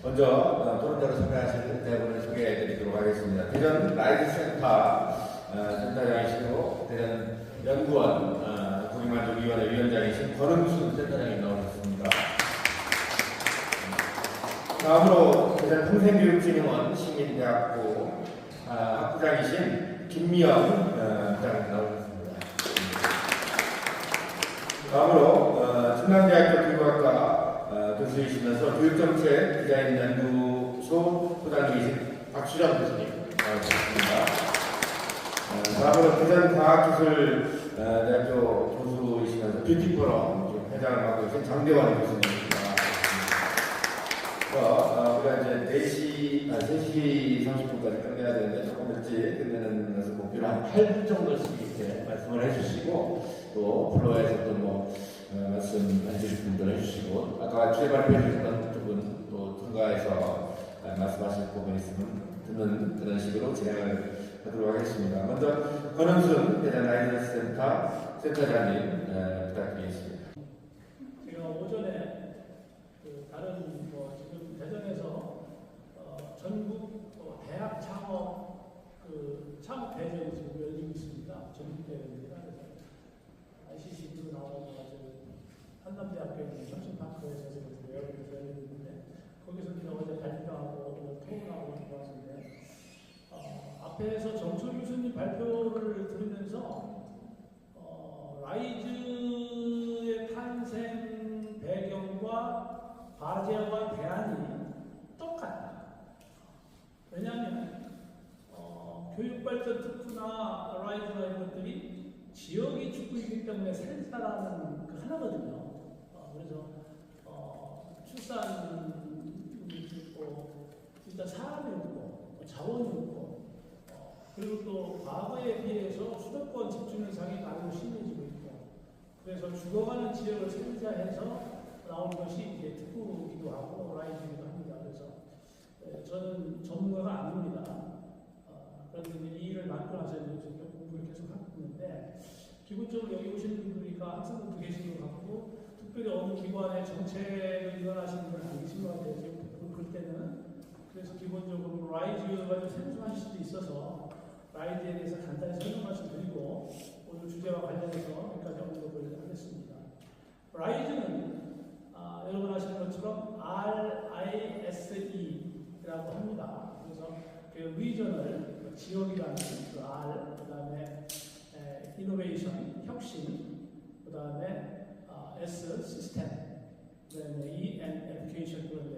먼저 토론자로 참여하실 네 분을 소개해 드리도록 하겠습니다. 대전 라이즈 센터 센터장이시고 대전 연구원 국민만족위원회 위원장이신 권은순 센터장이 나오셨습니다. 다음으로 대전 평생교육진흥원 시민대학부 학부장이신 김미영 부장님 나오셨습니다. 다음으로 충남대학교 교육학과 교수이시면서 교육정책 디자인연구소 부장님이신 박수정 교수님 나오셨습니다. 다음으로 대전과학기술대학교 교수이시면서 뷰티포럼 회장을 맡고 계신 장대원 교수님입니다. 우리가 이제 3시 30분까지 끝내야 되는데 조금 일찍 끝내는 것을 목표로 한 8분 정도씩 이렇게 말씀을 해주시고 또 플로어에서 또 말씀해 주실 분들 해주시고 아까 주제 발표해 주셨던 부분 또 통과해서 말씀하실 부분이 있으면 듣는 그런 식으로 진행을 하도록 하겠습니다. 먼저 권은순 대전 라이즈 센터 센터장님 부탁드리겠습니다. 제가 오전에 다른 지금 대전에서 전국 대학 창업 대전이 지금 열리고 있습니다. 전국 대회입니다. 그래서 ICC도 나오고 한남대학교 있는 혁신파크에서 지금 열리는데 거기서 제가 어제 발표하고 토론하고 들어왔는데 앞에서 정철 교수님 발표를 들으면서 라이즈의 탄생 배경과 과제와 대안이 똑같다. 왜냐하면 교육발전 특구나 라이즈나 이런 것들이 지역이 죽고 있기 때문에 살자라는 그 하나거든요. 그래서 출산이 있고 일단 사람이 없고 자원이 없고 그리고 또 과거에 비해서 수도권 집중 현상이 많이 심해지고 있고 그래서 죽어가는 지역을 살자 해서 나온 것이 이제 특구이기도 하고 라이즈이기도 합니다. 그래서 저는 전문가가 아닙니다. 그런데 이 일을 맡고 나서 이제 공부를 계속 하고 있는데 기본적으로 여기 오시는 분들이니까 학생들도 계신 것 같고 특별히 어느 기관의 정책을 일어나시는 분은 안 계신 것 같아요. 그럴 때는 그래서 기본적으로 라이즈가 좀 생소하실 수도 있어서 라이즈에 대해서 간단히 설명 말씀드리고 오늘 주제와 관련해서 여기까지 언급을 하겠습니다. 라이즈는 여러분 아시는 것처럼 RISE라고 합니다. 그래서 그 리저널 지역이라는 그 R, 그 다음에 이노베이션 혁신, 그 다음에 S 시스템, 그 다음에 E and education. 그런데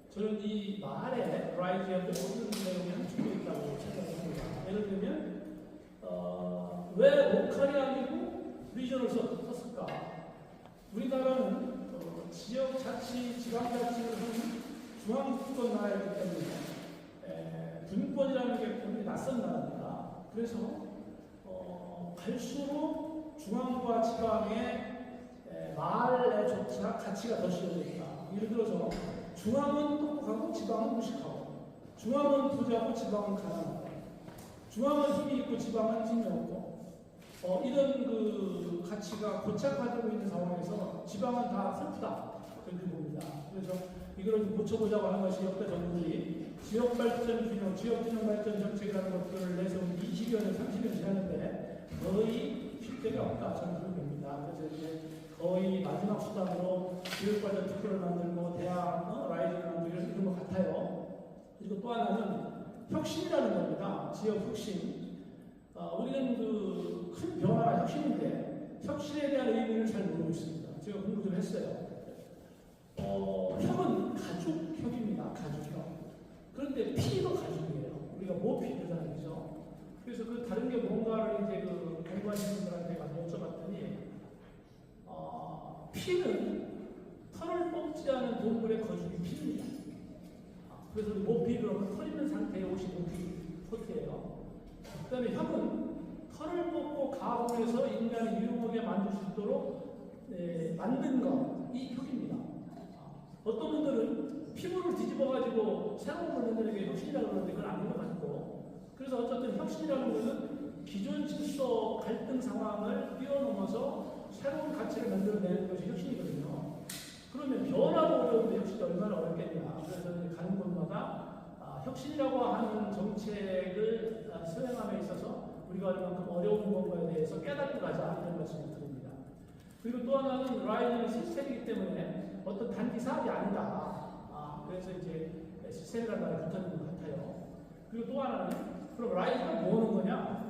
저는 이 말에 라이즈하고 모든 내용이 함축되어 있다고 생각합니다. 예를 들면 왜 로컬이 아니고 리저널 썼을까? 우리나라는 지역 자치, 지방자치를 하는 중앙주권 나라이기 때문에 분권이라는 게 굉장히 낯선 나라입니다. 그래서 갈수록 중앙과 지방의 말의 조차 가치가 더 실려져 있다. 예를 들어서 중앙은 똑똑하고 지방은 무식하고 중앙은 부자고 지방은 가난하고 중앙은 힘이 있고 지방은 힘이 없고 이런 그 가치가 고착화되고 있는 상황에서 지방은 다 슬프다 그렇게 봅니다. 그래서 이걸 좀 고쳐보자고 하는 것이 역대 정부들이 지역발전 지역균형 발전 정책이라는 것들을 내서 20여 년, 30년 지났는데 거의 실적이 없다 저는 그렇게 봅니다. 그래서 이제 거의 마지막 수단으로 교육발전 특구를 만들고 대학 라이즈를 만들고 이런 것 같아요. 그리고 또 하나는 혁신이라는 겁니다. 지역 혁신. 우리는 그 큰 변화가 혁신인데 혁신에 대한 의미를 잘 모르고 있습니다. 제가 공부 좀 했어요. 혁은 가족혁입니다. 가족혁. 그런데 피도 가족이에요. 우리가 모피 그잖아요. 그죠? 그래서 그 다른 게 뭔가를 이제 그 공부하시는 분들한테 가서 여쭤봤더니 피는 털을 뽑지 않은 동물의 거죽이 피입니다. 그래서 모피 그러면 털 있는 상태의 옷이 모피 코트예요. 그 다음에 혁은 털을 뽑고 가공해서 인간이 유용하게 만들 수 있도록 만든 것, 이 혁입니다. 어떤 분들은 피부를 뒤집어가지고 새로운 걸 만드는 게 혁신이라고 그러는데 그건 아닌 것 같고 그래서 어쨌든 혁신이라는 것은 기존 질서 갈등 상황을 뛰어넘어서 새로운 가치를 만들어내는 것이 혁신이거든요. 그러면 변화도 어려운데 혁신이 얼마나 어렵겠냐. 그래서 혁신이라고 하는 정책을 수행함에 있어서 우리가 얼마큼 어려운 건가에 대해서 깨닫고 가자 이런 말씀을 드립니다. 그리고 또 하나는 라이즈는 시스템이기 때문에 어떤 단기 사업이 아니다. 그래서 이제 시스템이라는 말이 붙어있는 것 같아요. 그리고 또 하나는 그럼 라이즈가 뭐 하는 거냐?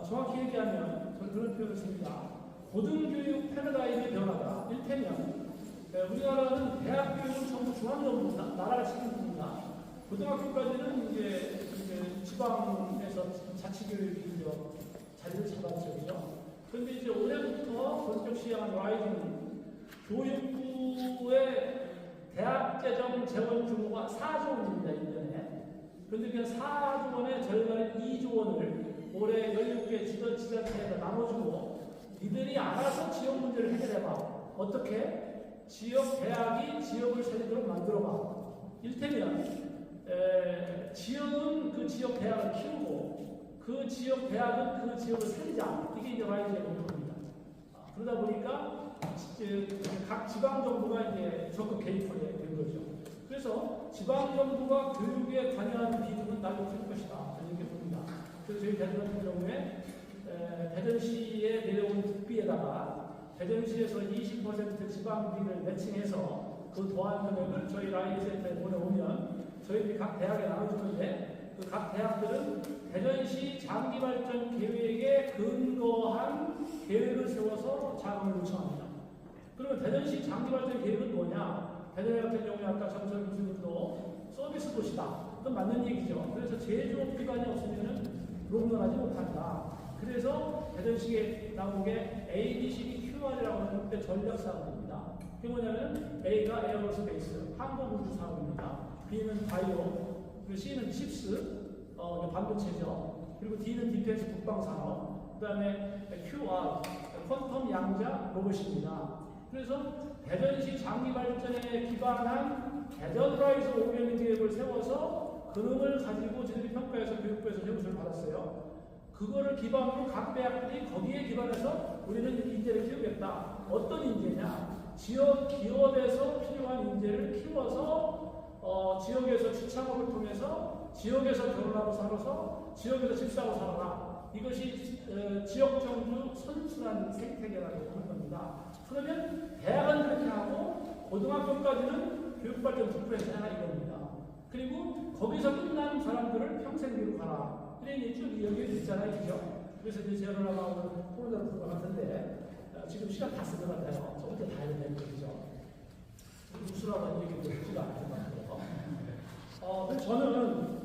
정확히 얘기하면 저는 그런 표현을 씁니다. 고등교육 패러다임의 변화다. 일테면 우리나라는 대학 교육은 전부 중앙정부입니다. 나라가 책임집니다. 고등학교까지는 이제 지방에서 자치교육이 자리를 잡았죠. 그죠? 그런데 이제 올해부터 본격 시행한 라이즈는 교육부의 대학 재정 재원 규모가 4조 원입니다. 1년에. 그런데 그 4조 원의 절반인 2조 원을 올해 16개 지자체에다 나눠주고 니들이 알아서 지역 문제를 해결해봐. 어떻게? 지역 대학이 지역을 살리도록 만들어봐. 일테면 지역은 그 지역 대학을 키우고 그 지역 대학은 그 지역을 살리자. 이게 이제 라이즈의 목표입니다. 그러다 보니까 각 지방 정부가 이제 적극 개입하게 된 거죠. 그래서 지방 정부가 교육에 관여하는 비중은 날 높일 것이다. 이렇게 봅니다. 그래서 저희 대전 같은 경우에 대전시에 내려온 국비에다가 대전시에서 20% 지방비를 매칭해서 그 더한 금액을 저희 라이센터에 보내오면 저희들이 각 대학에 나눠주는데 그 각 대학들은 대전시 장기발전 계획에 근거한 계획을 세워서 자금을 요청합니다. 그러면 대전시 장기발전 계획은 뭐냐? 대전 같은 경우에 아까 정철 교수님도 서비스 도시다. 그건 맞는 얘기죠. 그래서 제조업 기반이 없으면 롱런하지 못한다. 그래서 대전시에 나온 게 ABCD QR이라고 하는 때 전략 사업입니다. 그게 뭐냐면 A가 에어로스페이스, 항공우주사업입니다. B는 바이오, 그리고 C는 칩스, 반도체죠. 그리고 D는 디펜스 국방산업, 그 다음에 QR, 퀀텀 양자 로봇입니다. 그래서 대전시 장기발전에 기반한 대전라이즈 오리엔트 계획을 세워서 그림을 가지고 저희들이 평가해서 교육부에서 점수를 받았어요. 그거를 기반으로 각 대학들이 거기에 기반해서 우리는 인재를 키우겠다. 어떤 인재냐? 지역 기업에서 필요한 인재를 키워서 지역에서 주창업을 통해서 지역에서 결혼하고 살아서 지역에서 집사하고 살아라. 이것이 지역 정부 선순환 생태계라고 하는 겁니다. 그러면 대학은 그렇게 하고 고등학교까지는 교육발전 9% 해라 이겁니다. 그리고 거기서 끝난 사람들을 평생 교육하라. 그래 이제 쭉 여기에 있잖아요, 그죠? 그래서 이제 제가 아마 코로나로 볼것 같은데 지금 시간 다 쓴 것 같아요. 저부터 다 해야 되는 거죠. 우수라고 얘기 듣지가 않을 것 같아요. 그래서 저는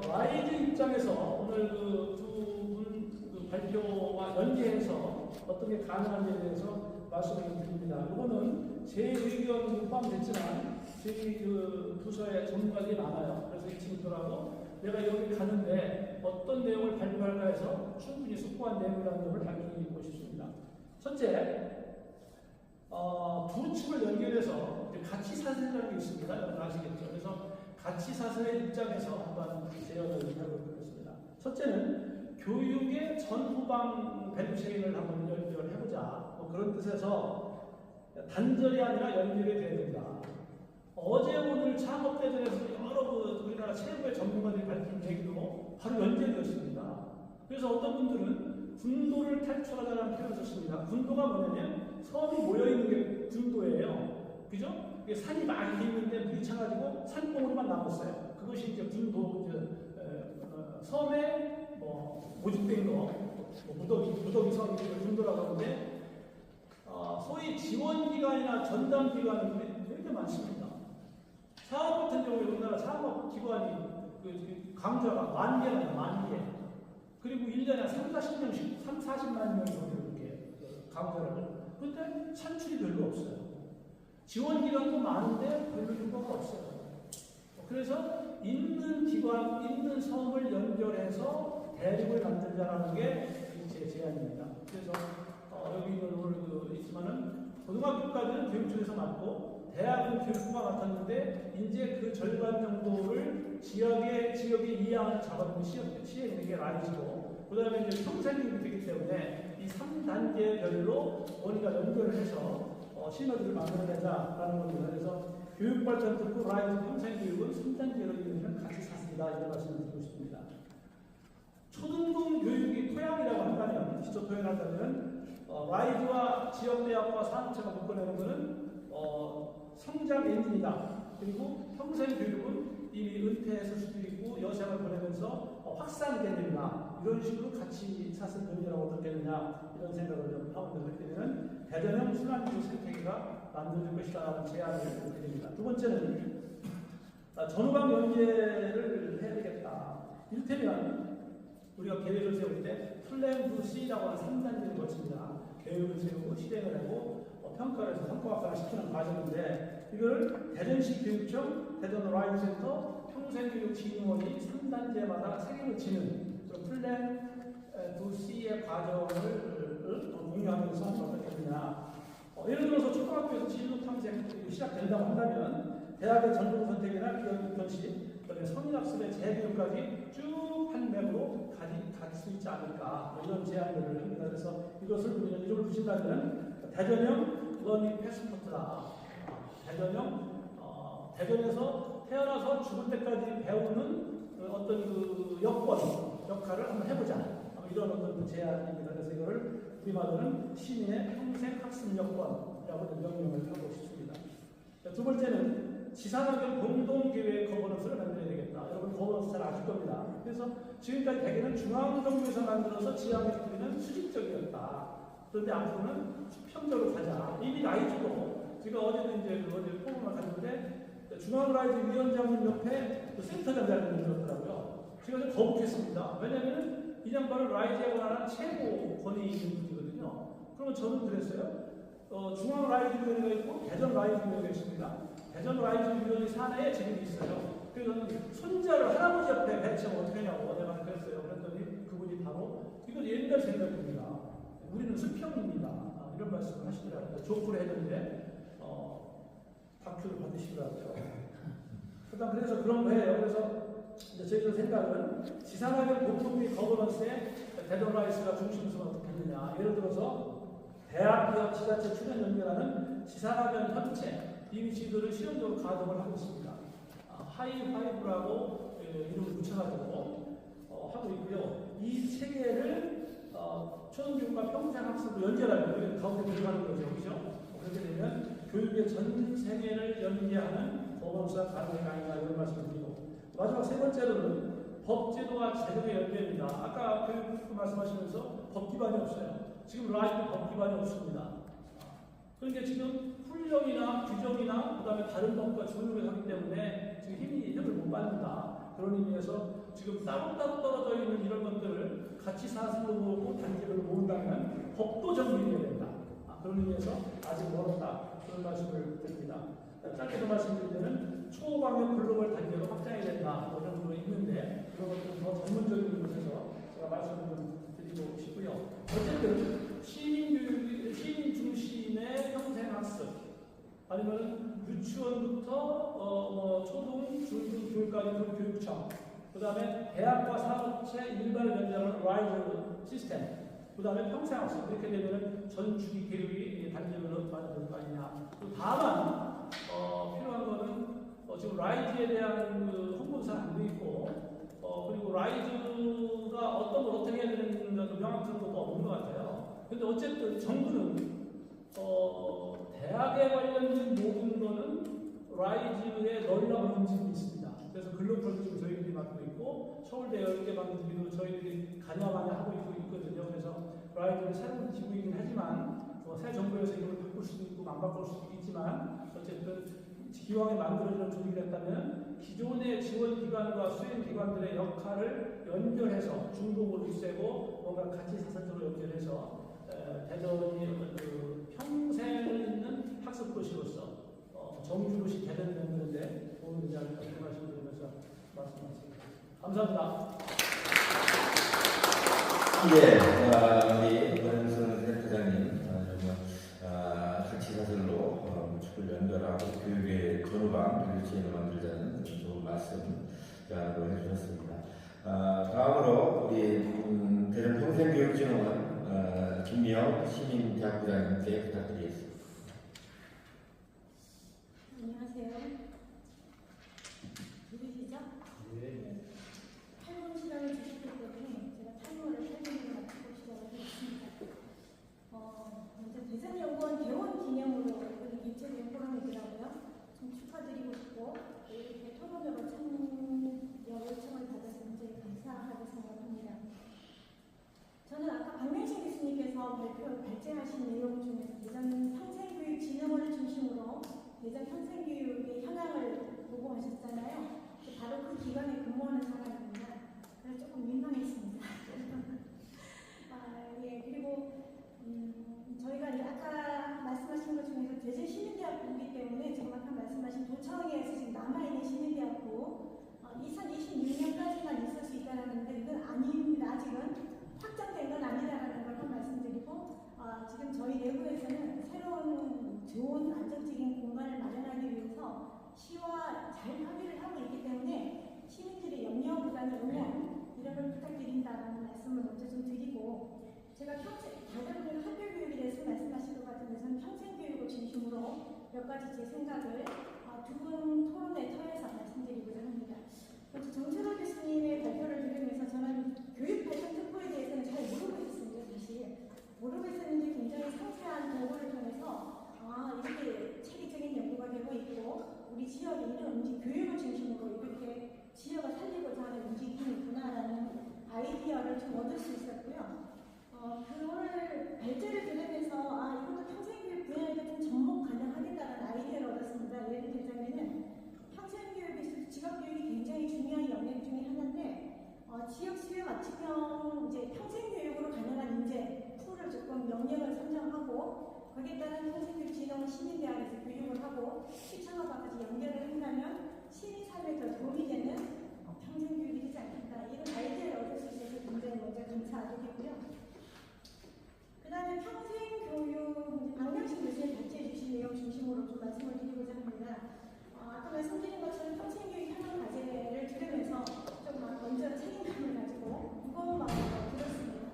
라이즈 입장에서 오늘 그 두 분 발표와 연계해서 어떤 게 가능한지에 대해서 말씀을 드립니다. 이거는 제 의견은 포함됐지만 저희 그 부서에 전문가들이 많아요. 그래서 이 친구들하고 내가 여기 가는데 어떤 내용을 발표할까 해서 충분히 숙고한 내용이라는 점을 밝히고 싶습니다. 첫째, 두 축을 연결해서 가치 사슬이라는 게 있습니다. 여러분 아시겠죠? 그래서 가치 사슬의 입장에서 한번 제언을 해보겠습니다. 첫째는 교육의 전후방 밸류 체인을 한번 연결해보자. 그런 뜻에서 단절이 아니라 연결이 돼야 된다. 어제 오늘 창업대전에서 여러 우리나라 최고의 전문가들이 밝힌 얘기도 바로 연결되었습니다. 그래서 어떤 분들은 군도를 탈출하자는 표현을 썼습니다. 군도가 뭐냐면 섬이 모여있는 게 군도예요. 그죠? 이게 산이 많이 있는데 물이 차가지고 산봉우리만 남았어요. 그것이 이제 군도, 섬에 모집된 거, 무더기 섬이 군도라고 하는데, 소위 지원기관이나 전담기관은 되게 많습니다. 사업 같은 경우에 우리나라 사업기관이 강좌가 10,000개나 그리고 1년에 40만 명 정도 이렇게 강좌를 그런데 산출이 별로 없어요. 지원기관도 많은데 별로 효과가 없어요. 그래서 있는 기관, 있는 섬을 연결해서 대립을 만들자라는 게 제 제안입니다. 그래서 여기는 오늘 있지만은 고등학교까지는 교육청에서 맡고 대학은 교육부가 맡았는데 이제 그 절반 정도를 지역의 이양을 잡아주는 시행하는 게 라이즈고 그 다음에 이제 평생교육이 되기 때문에 이 3단계별로 원리가 연결을 해서 시너지를 만들어내자라는 겁니다. 그래서 교육발전특구 라이즈 평생교육은 3단계로 이루어지는 가치 사슬이다. 이런 말씀을 드리고 싶습니다. 초등부 교육이 토양이라고 한다면, 기초 토양이라면 라이즈와 지역대학과 산업체가 묶어내는 것은 성장 엔진이다. 그리고 평생교육은 이미 은퇴했을 수도 있고 여생을 보내면서 확산 개념이나 이런 식으로 가치 사슬 논의라고 어떻겠느냐 이런 생각을 좀 하고 있는데 되면 대전형 순환교육 생태계가 만들어질 것이다라는 제안을 드립니다. 두 번째는 전후방 연계를 해야 되겠다. 이를테면 우리가 계획을 세울 때 플랜 B, C라고 하는 3단계를 거칩니다. 계획을 세우고 실행을 하고 평가를 해서 성과학과를 시키는 과정인데 이걸 대전시 교육청, 대전 라이브센터, 평생교육진흥원이 3단계마다 책임을 지는 그런 플랜 B, C의 과정을 공유하면서 어떻겠느냐. 예를 들어서 초등학교에서 진로 탐색이 시작된다고 한다면 대학의 전공 선택이나 기업 인턴십, 그다음에 성인학습의 재교육까지 쭉 한 맥으로 갈 수 있지 않을까 이런 제안들을 합니다. 그래서 이것을 우리는 이름을 붙인다면 대전형 러닝 패스포트다. 대전에서 태어나서 죽을 때까지 배우는 어떤 그 역할을 한번 해보자. 이런 어떤 제안입니다. 그래서 이거를 우리말로는 시민의 평생 학습 여건이라고 명명을 하고 싶습니다. 두 번째는 지산학연 공동계획 거버넌스를 만들어야 되겠다. 여러분 거버넌스 잘 아실 겁니다. 그래서 지금까지 대개는 중앙정부에서 만들어서 지향해 주기는 수직적이었다. 그런데 앞으로는 수평적으로 가자. 이미 라이즈도 제가 어제도 이제 어제 포럼을 갔는데 중앙라이즈 위원장님 옆에 그 센터장을 들었더라고요. 제가 좀 거북했습니다. 왜냐하면 이 양반은 라이즈에 관한 최고 권위 있는 분이거든요. 그러면 저는 그랬어요. 중앙 라이즈 위원회가 있고 대전 라이즈 위원회가 있습니다. 대전 라이즈 위원회 사내에 지금 있어요. 그래서 저는 손자를 할아버지 옆에 배치하면 어떻게 하냐고 내가 그랬어요. 그랬더니 그분이 바로 이건 옛날 생각입니다. 우리는 수평입니다. 이런 말씀을 하시더라고요. 조크를 했는데 다큐를 받으시더라고요. 일단 그래서 그런 거예요. 그래서 저희들 생각은 지산학연 공동비 거버넌스에 대전 라이즈가 중심으로 어떻게 했느냐. 예를 들어서 대학, 기업, 지자체 출연 연결하는 지산학연 협체 이미 지도를 실용적으로 가동을 하고 있습니다. 하이파이브라고 이름을 붙여가지고 하고 있고요. 이 체계를 초등교육과 평생학습으로 연결하는 가운데 들어가는 거죠. 그렇죠? 그렇게 되면 교육의 전 세계를 연계하는 거버넌스가 가능이 아닌가 이런 말씀을 드리고 마지막 세 번째로는 법제도와 제도의 연계입니다. 아까 교육 말씀하시면서 법 기반이 없어요. 지금 라이브 법 기반이 없습니다. 그러니까 지금 훈령이나 규정이나 그다음에 다른 법과 조율을 하기 때문에 지금 힘을 못 받는다. 그런 의미에서 지금 따로따로 떨어져 있는 이런 것들을 같이 사슬로 모으고 단계별로 모은다면 법도 정비해야 된다. 그런 의미에서 아직 멀었다. 그런 말씀을 드립니다. 짧게 더 말씀드리면 초강력 글로벌 단계로 확장해야 된다. 어느 정도 있는데 그런 것들은 더 전문적인 곳에서 제가 말씀을 좀 드리고 싶고요. 어쨌든 시민 중심의 평생학습 아니면 유치원부터 초등, 중등 교육까지 교육청 그 다음에 대학과 산업체 일반을 연결하는 라이즈 시스템 그 다음에 평생학습 이렇게 되면 전주기 교육이 단계별로 맞아질 거 아니냐. 다만 필요한 거는 지금 라이즈에 대한 그 홍보도 안 돼 있고 그리고 라이즈가 어떤 걸 어떻게 해야 되는 명확한 것도 없는 것 같아요. 근데 어쨌든 정부는 대학에 관련된 모든 거는 라이즈에 넣으려고 움직임이 있습니다. 그래서 글로벌 지금 저희들이 맡고 있고 서울대 10개 방송국도 저희들이 가냐마냐 하고 있거든요. 그래서 라이즈를 새로 지구이긴 하지만 새 정부에서 이걸 바꿀 수도 있고 안 바꿀 수도 있지만 어쨌든 기왕에 만들어지는 조직이 됐다면 기존의 지원기관과 수행기관들의 역할을 연결해서 중복을 있애고 뭔가 같이 사설적으로 연결해서 대전이 그 평생을 있는 학습 도시로서 정주도시 대전을 만드는데 도움이 되지 않을까 그런 말씀드리면서 말씀하겠습니다. 감사합니다. 우리 권영선 센터장님 가치 사슬로 축을 연결하고 교육의 전후방 교육체인을 만들자는 좋은 말씀 해주셨습니다. 다음으로 우리 대전 평생교육진흥원 김미영 시민대학부장님께 부탁드리겠습니다. 안녕하세요. 발제하신 내용 중에서 대전 평생교육진흥원을 중심으로 대전 평생교육의 현황을 보고하셨잖아요. 바로 그 기관에 근무하는 사람입니다. 그래서 조금 민망했습니다. 예, 그리고 저희가 이제 아까 말씀하신 것 중에서 대전 시민대학부이기 때문에 지금 아까 말씀하신 도청에서 지금 남아있는 시민대학부 2026년까지만 있을 수 있다는데 그건 아닙니다. 아직은 확정된 건 아니다라는 걸 한 말씀드리고 지금 저희 내부에서는 새로운 좋은 안정적인 공간을 마련하기 위해서 시와 잘 협의를 하고 있기 때문에 시민들의 염려보다는 응원 이런 걸 부탁드린다는 말씀을 먼저 좀 드리고 제가 다들 보면 학교교육에 대해서 말씀하실 것 같은데 저는 평생교육을 중심으로 몇 가지 제 생각을 두 분 토론회 터에서 말씀드리고자 합니다. 먼저 정철호 교수님의 발표를 들으면서 저는 교육발전 특보에 대해서는 잘 모르고 있었습니다. 사실 모르고 있었는데 굉장히 상세한 보고를 통해서 이렇게 체계적인 연구가 되고 있고 우리 지역의 이런 교육을 중심으로 이렇게 지역을 살리고자 하는 움직임이 있구나라는 아이디어를 좀 얻을 수 있었고요. 그거를 발제를 들으면서 이것도 평생교육 분야에도 좀 접목 가능하겠다는 아이디어를 얻었습니다. 예를 들자면은 평생교육에서 직업교육이 굉장히 중요한 영역 중에 하나인데 지역 수요 맞춤형 이제 평생교육으로 가능한 인재 풀을 조금 영역을 선정하고 거기에 따른 평생교육 진흥 시민대학에서 교육을 하고 시청업과까지 연결을 한다면 시민 삶에 더 도움이 되는 평생교육이 되지 않겠다 이런 아이디어를 얻을 수 있어서 굉장히 먼저 감사드리고요. 그 다음에 평생교육 박명신 교수님 발제해 주신 내용 중심으로 좀 말씀을 드리고자 합니다. 아까 말씀드린 것처럼 평생교육 현황 과제를 들으면서 좀 먼저 책임감을 가지고 무거운 마음으로 들었습니다.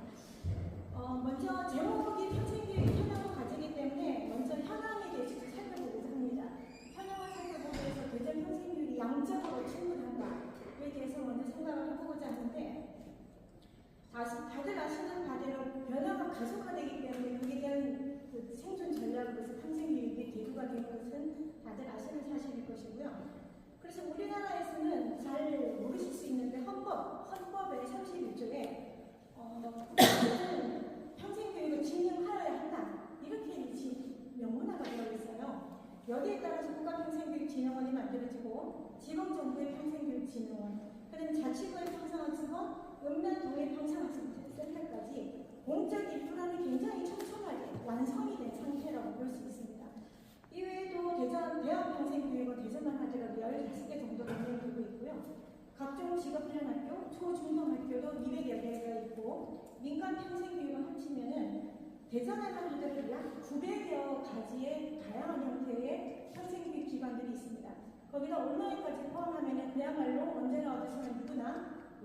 먼저 제목이 평생교육 현황 과제이기 때문에 먼저 현황에 대해서 살펴보고자 합니다. 현황을 살펴보기 위해서 대전 평생교육이 양적으로 충분한가에 대해서 먼저 생각을 해보고자 하는데 다들 아시는 바대로 변화가 가속화되기 때문에 그에 대한 생존 전략으로서 평생교육의 대두가 된 것은 다들 아시는 사실일 것이고요. 그래서 우리나라에서는 잘 모르실 수 있는데 헌법의 31조에 국가는 평생교육을 진행하여야 한다 이렇게 명문화가 되어 있어요. 여기에 따라서 국가평생교육진흥원이 만들어지고 지방정부의 평생교육진흥원, 그다음에 자치구의 평생학습원, 음란동의 평생학습센터까지 공적 인프라는 굉장히 촘촘하게 완성이 된 상태라고 볼 수 있습니다. 이외에도 대전 대학평생교육은 대전만 하더라도 15개 정도 운영되고 있고요. 각종 직업훈련학교, 초중등학교도 200여 개가 있고 민간 평생교육을 합치면은 대전에만 하더라도 약 900여 가지의 다양한 형태의 평생교육 기관들이 있습니다. 거기다 온라인까지 포함하면 그야말로 언제나 어디서나 누구나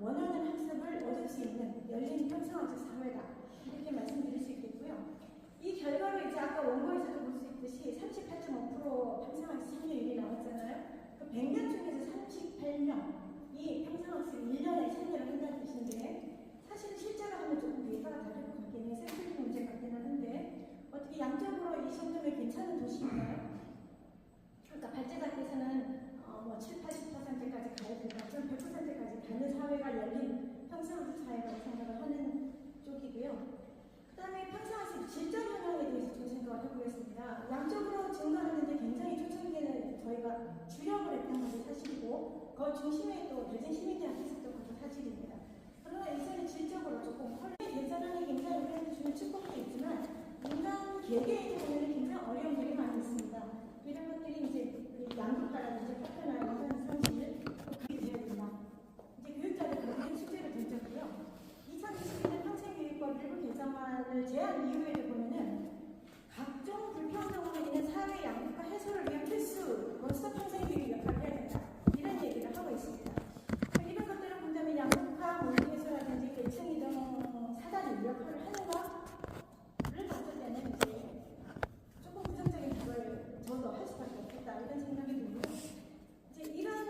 원하는 학습을 얻을 수 있는 열린 평생학습 사회다 이렇게 말씀드릴 수 있겠고요. 이 결과를 이제 아까 원고에서도 볼 수 있듯이 38.5% 평생학습 참여율이 나왔잖아요. 그 100명 중에서 38명이 평생학습 1년에 참여를 한다는 뜻인데 사실 실제로 하면 조금 데이터가 다를 것 같긴 해요. 샘플 문제 같기는 한데 어떻게 양적으로 이 정도면 괜찮은 도시인가요? 그러니까 발제자께서는 7, 80%까지 가야 된다. 좀 100%까지 가는 사회가 열린 평생학습 사회라고 생각을 하는 쪽이고요. 그 다음에 평생학습 질적 현황에 대해서 좀 생각을 해보겠습니다. 양적으로 증가하는데 굉장히 초창기에는 저희가 주력을 했던 것이 사실이고 그 중심에 또 대전 시민대학 했었던 것도 사실입니다. 그러나 이제는 질적으로 조금 대전하는 굉장히 우리한테 주는 축복도 있지만 인간 개개인이 보면 굉장히 어려움들이 많이 있습니다. 이런 것들이 이제 양극화라든지 파트나 인간 상실 그렇게 돼야 된다. 이제 교육자들 그런 숙제를 던졌고요. 2021년 평생교육법 일부 개정안을 제안 이후에도 보면은 각종 불평등으로 인한 사회 양극화 해소를 위한 필수로서 평생교육 역할을 해야 된다. 이런 얘기를 하고 있습니다. 이런 것들을 본다면 양극화, 문제 해소라든지 계층 이동 사단이 역할을 하는가를 봤을 때는 이제 조금 부정적인 답을 저도 할 수밖에 없겠다 이런 생각이 들고요. 이제 이런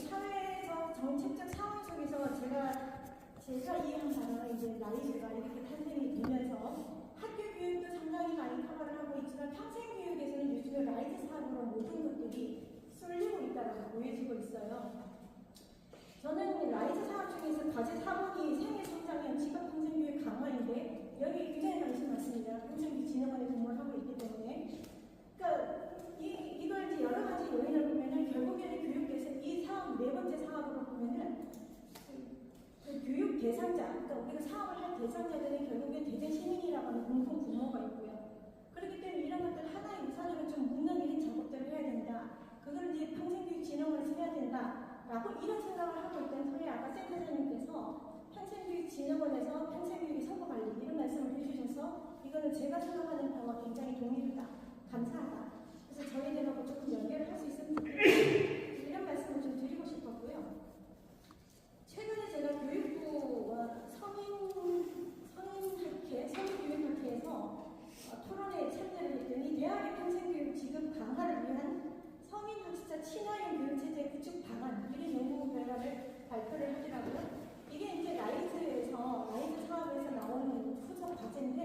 사회에서 정책적 상황 속에서 제가 이해한 바는 이제 라이즈가 이렇게 탄생이 되면서 학교 교육도 상당히 많이 커버를 하고 있지만 평생교육에서는 요즘에 라이즈 사업으로 모든 것들이 쏠리고 있다고 보여지고 있어요. 저는 라이즈 사업 중에서 과제 4번이 생애 성장형 직업 평생교육 강화인데 여기 굉장히 관심 많습니다. 평생교육진흥원에 근무를 하고 있기 때문에. 그러니까 이걸 이제 여러 가지 요인을 보면은 결국에는 교육에서 이 사업 네 번째 사업으로 보면은 그 교육 대상자, 그러니까 우리가 사업을 할 대상자들이 결국에 대전 시민이라고 하는 공통 분모가 있고요. 그렇기 때문에 이런 것들 하나의 우선으로 좀 묶는 이런 작업들을 해야 된다. 그걸 이제 평생교육진흥원에서 해야 된다라고 이런 생각을 하고 있던 터에 아까 센터장님께서 평생교육진흥원에서 평생교육 선거관리 이런 말씀을 해주셔서 이거는 제가 생각하는 바와 굉장히 동일하다. 감사하다. 그래서 저희들하고 조금 연결을 할 수 있으면 좋겠다. 이런 말씀을 좀 드리고 싶었고요. 최근에 제가 교육부와 성인교육학회에서 토론회에 참여를 했더니 대학의 평생교육 지급 강화를 위한 성인학습자 친화형 교육체제 구축 방안 이런 연구 결과를 발표를 하더라고요. 이게 이제 라이즈 사업에서 나오는 후속 과제인데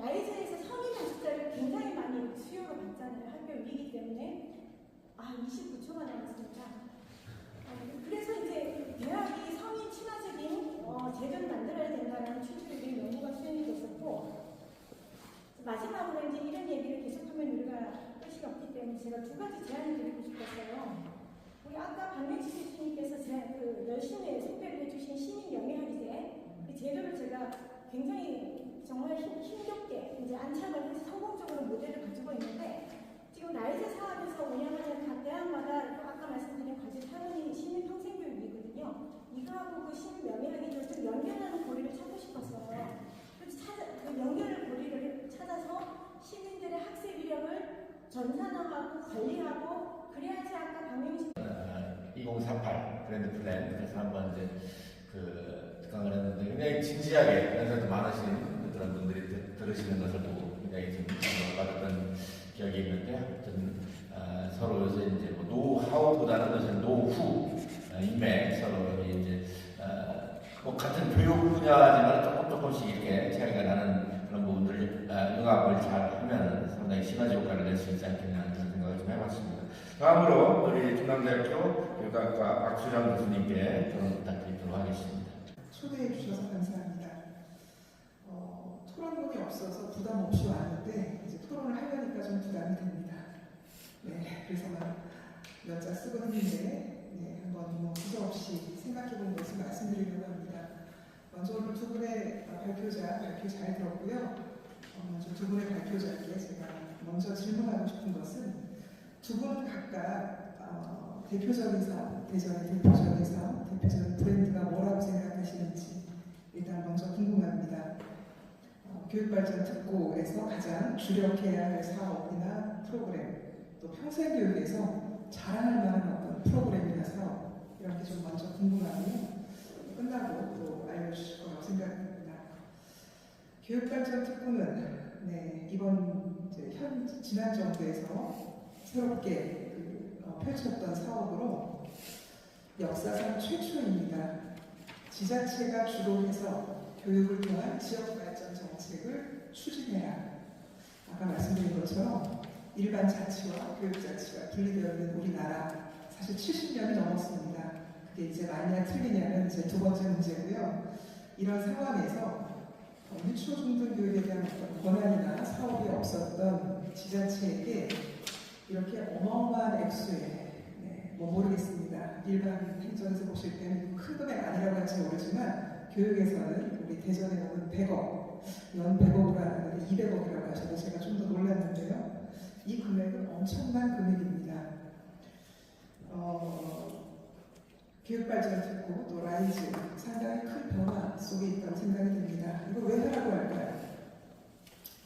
라이즈에서 성인학습자를 굉장히 많이 수요로 받잖아요. 학교 위기 때문에. 29초가 남았습니다. 그래서 이제 대학이 성인 친화적인 제도를 만들어야 된다는 취지로 된 연구가 수행이 됐었고 마지막으로 이제 이런 얘기를 계속하면 우리가 끝이 없기 때문에 제가 두 가지 제안을 드리고 싶었어요. 우리 아까 박명치 교수님께서 그 열심히 소개를 해주신 시민 영예학제 그 제도를 제가 굉장히 정말 힘겹게 이제 안착을 해서 성공적으로 모델을 가지고 있는데 지금 라이즈 사업에서 운영하는 각 대학마다 아까 말씀드린 과제 사원이 시민 평생교육이거든요. 이거하고 그 시민 명예학을 좀 연결하는 고리를 찾고 싶었어요. 그래서 그 연결 고리를 찾아서 시민들의 학습 이력을 전산화하고 관리하고 그래야지 아까 박명식 2038 그랜드 플랜 그래서 한번 이제 그 특강을 했는데 굉장히 진지하게 연세도 많으신 그런 분들이 들으시는 것을 보고 굉장히 좀 감동을 받았던 기억이 있는데 하여튼 서로 요새 이제 뭐 노하우보다는 요새 노후 인맥 서로 이제 뭐 같은 교육 분야지만 조금씩 이렇게 차이가 나는 그런 부분들을 융합을 잘 하면 상당히 시너지 효과를 낼 수 있지 않겠나 하는 생각을 좀 해봤습니다. 다음으로 우리 중남대학교 교육학과 박수정 교수님께 토론 부탁드리도록 하겠습니다. 초대해 주셔서 감사합니다. 토론문이 없어서 부담 없이 왔는데 이제 토론을 하려니까 좀 부담이 됩니다. 네, 그래서 몇 자 쓰고 했는데 한번 뭐 부담 없이 생각해본 것을 말씀드리려고 합니다. 먼저 오늘 두 분의 발표 잘 들었고요. 먼저 두 분의 발표자에게 제가 먼저 질문하고 싶은 것은 두 분은 각각 대표적인 사업, 대전의 대표적인 사업, 대표적인 브랜드가 뭐라고 생각하시는지 일단 먼저 궁금합니다. 교육발전특구에서 가장 주력해야 할 사업이나 프로그램, 또 평생교육에서 자랑할 만한 어떤 프로그램이나 사업 이런 게 좀 먼저 궁금하고요. 끝나고 또 알려주실 거라고 생각합니다. 교육발전특구는 이번 지난 정부에서 새롭게 펼쳤던 사업으로 역사상 최초입니다. 지자체가 주로 해서 교육을 통한 지역발전 정책을 추진해야 아까 말씀드린 것처럼 일반 자치와 교육자치가 분리되어 있는 우리나라 사실 70년이 넘었습니다. 그게 이제 맞냐 틀리냐는 이제 두 번째 문제고요. 이런 상황에서 유치원 중등교육에 대한 어떤 권한이나 사업이 없었던 지자체에게 이렇게 어마어마한 액수의 뭐 모르겠습니다. 일반 행정에서 보실 때는 큰 금액 아니라고 할지 모르지만 교육에서는 우리 대전에 오는 100억, 연 100억으로 하는데 200억이라고 하셔서 제가 좀 더 놀랐는데요. 이 금액은 엄청난 금액입니다. 교육발전특구 또 라이즈 상당히 큰 변화 속에 있다고 생각이 듭니다. 이거 왜 하라고 할까요?